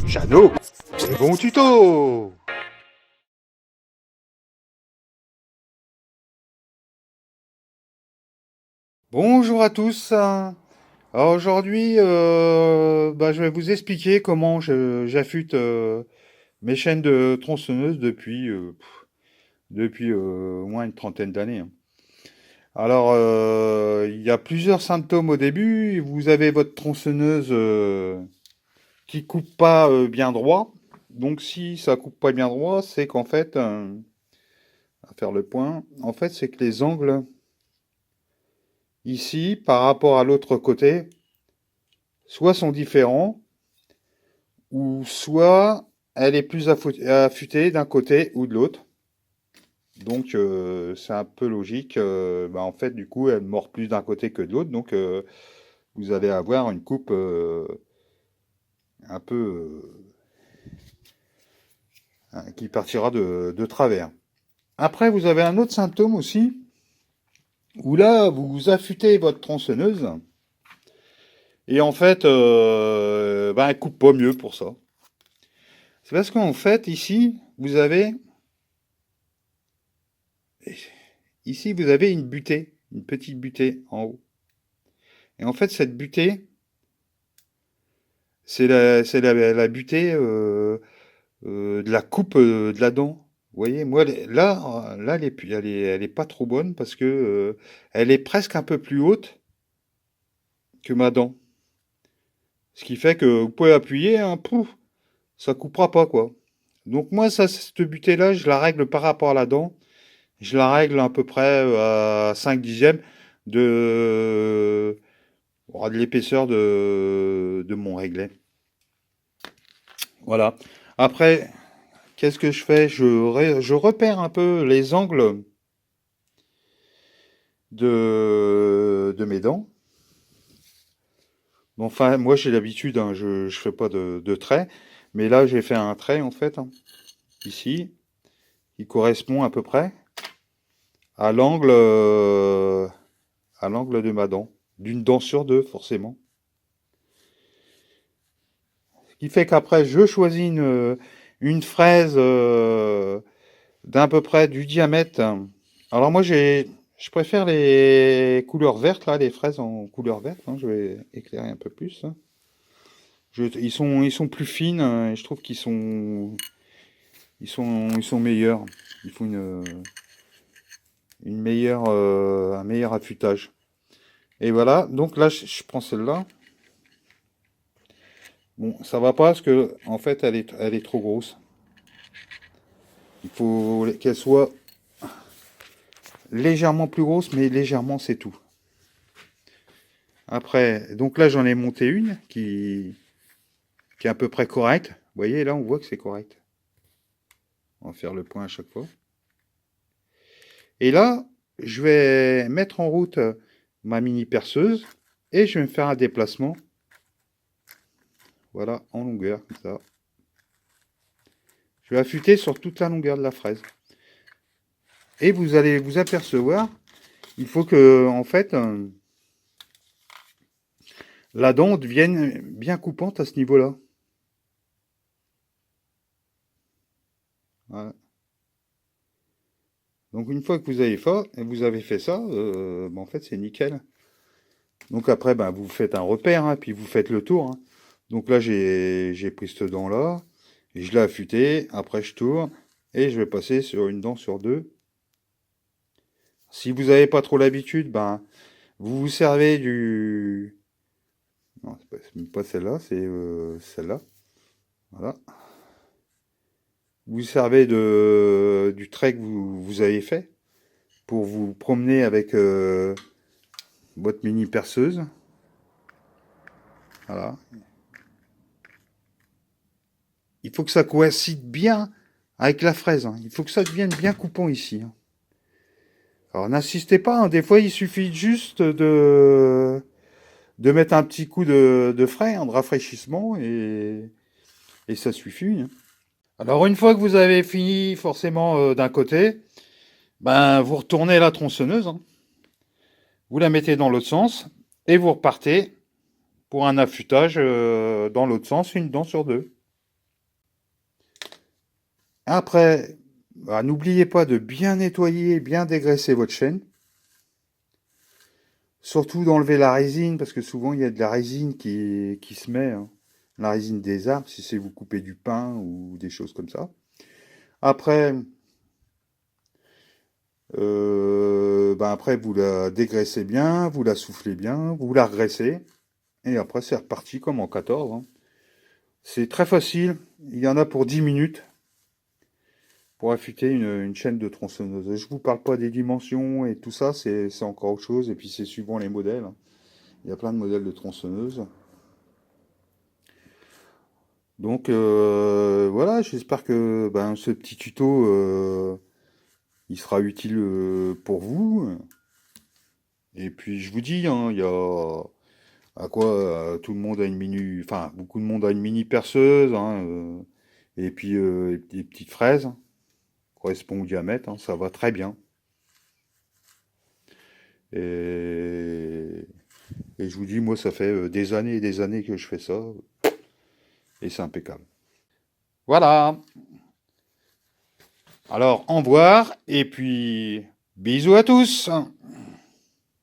Jeannot, c'est bon tuto. Bonjour à tous. Alors aujourd'hui, je vais vous expliquer comment j'affûte mes chaînes de tronçonneuse depuis au moins une trentaine d'années, hein. Alors, il y a plusieurs symptômes au début. Vous avez votre tronçonneuse qui coupe pas bien droit. Donc, si ça coupe pas bien droit, c'est qu'en fait, à faire le point, en fait, c'est que les angles ici, par rapport à l'autre côté, soit sont différents, ou soit elle est plus affûtée d'un côté ou de l'autre. Donc c'est un peu logique. En fait, du coup, elle mord plus d'un côté que de l'autre. Donc vous allez avoir une coupe un peu qui partira de travers. Après, vous avez un autre symptôme aussi, où là, vous affûtez votre tronçonneuse, et en fait, elle coupe pas mieux pour ça. C'est parce qu'en fait, ici, vous avez une butée, une petite butée en haut. Et en fait, cette butée, c'est la butée de la coupe de la dent. Vous voyez, moi, là, elle est pas trop bonne parce que elle est presque un peu plus haute que ma dent. Ce qui fait que vous pouvez appuyer, hein, pouf, ça coupera pas, quoi. Donc moi, cette butée-là, je la règle par rapport à la dent. Je la règle à peu près à 5 dixièmes de, de l'épaisseur de mon réglet. Voilà. Après, qu'est-ce que je fais? Je repère un peu les angles de mes dents. Bon, enfin, moi j'ai l'habitude, hein, je fais pas de trait. Mais là, j'ai fait un trait en fait, hein, ici, qui correspond à peu près à l'angle de ma dent. D'une dent sur deux, forcément. Ce qui fait qu'après, je choisis une fraise d'à peu près du diamètre. Alors moi, je préfère les couleurs vertes, là, les fraises en couleur verte, hein. Je vais éclairer un peu plus, hein. Ils sont plus fines, et je trouve qu'ils sont meilleurs. Il faut un meilleur affûtage. Et voilà, donc là, je prends celle-là. Bon, ça va pas parce que, en fait, elle est trop grosse. Il faut qu'elle soit légèrement plus grosse, mais légèrement, c'est tout. Après, donc là, j'en ai monté une qui est à peu près correcte. Vous voyez, là, on voit que c'est correct. On va faire le point à chaque fois. Et là, je vais mettre en route ma mini perceuse et je vais me faire un déplacement. Voilà, en longueur, comme ça. Je vais affûter sur toute la longueur de la fraise. Et vous allez vous apercevoir, il faut que, en fait, la dent devienne bien coupante à ce niveau-là. Voilà. Donc une fois que vous avez fait ça, en fait c'est nickel. Donc après, vous faites un repère, hein, puis vous faites le tour, hein. Donc là j'ai pris cette dent là, et je l'ai affûtée. Après je tourne et je vais passer sur une dent sur deux. Si vous n'avez pas trop l'habitude, vous vous servez du... Non, c'est même pas celle-là, c'est celle-là. Voilà. Vous vous servez du trait que vous avez fait pour vous promener avec votre mini perceuse. Voilà. Il faut que ça coïncide bien avec la fraise, hein. Il faut que ça devienne bien coupant ici, hein. Alors n'insistez pas, hein. Des fois il suffit juste de mettre un petit coup de frais, hein, de rafraîchissement, et ça suffit, hein. Alors une fois que vous avez fini forcément d'un côté, vous retournez la tronçonneuse, hein. Vous la mettez dans l'autre sens et vous repartez pour un affûtage dans l'autre sens, une dent sur deux. Après, bah, n'oubliez pas de bien nettoyer, bien dégraisser votre chaîne. Surtout d'enlever la résine, parce que souvent il y a de la résine qui se met, hein. La résine des arbres, si c'est vous coupez du pain ou des choses comme ça. Après, après vous la dégraissez bien, vous la soufflez bien, vous la regraissez, et après c'est reparti comme en 14, hein. C'est très facile, il y en a pour 10 minutes pour affûter une chaîne de tronçonneuse. Je vous parle pas des dimensions et tout ça, c'est encore autre chose, et puis c'est suivant les modèles, hein. Il y a plein de modèles de tronçonneuses. Donc voilà, j'espère que ce petit tuto il sera utile pour vous. Et puis je vous dis, hein, il y a à quoi tout le monde a une mini, enfin beaucoup de monde a une mini perceuse, hein, et puis des petites fraises correspond au diamètre, hein, ça va très bien. Et, et je vous dis, moi ça fait des années et des années que je fais ça, et c'est impeccable. Voilà. Alors, au revoir, et puis bisous à tous.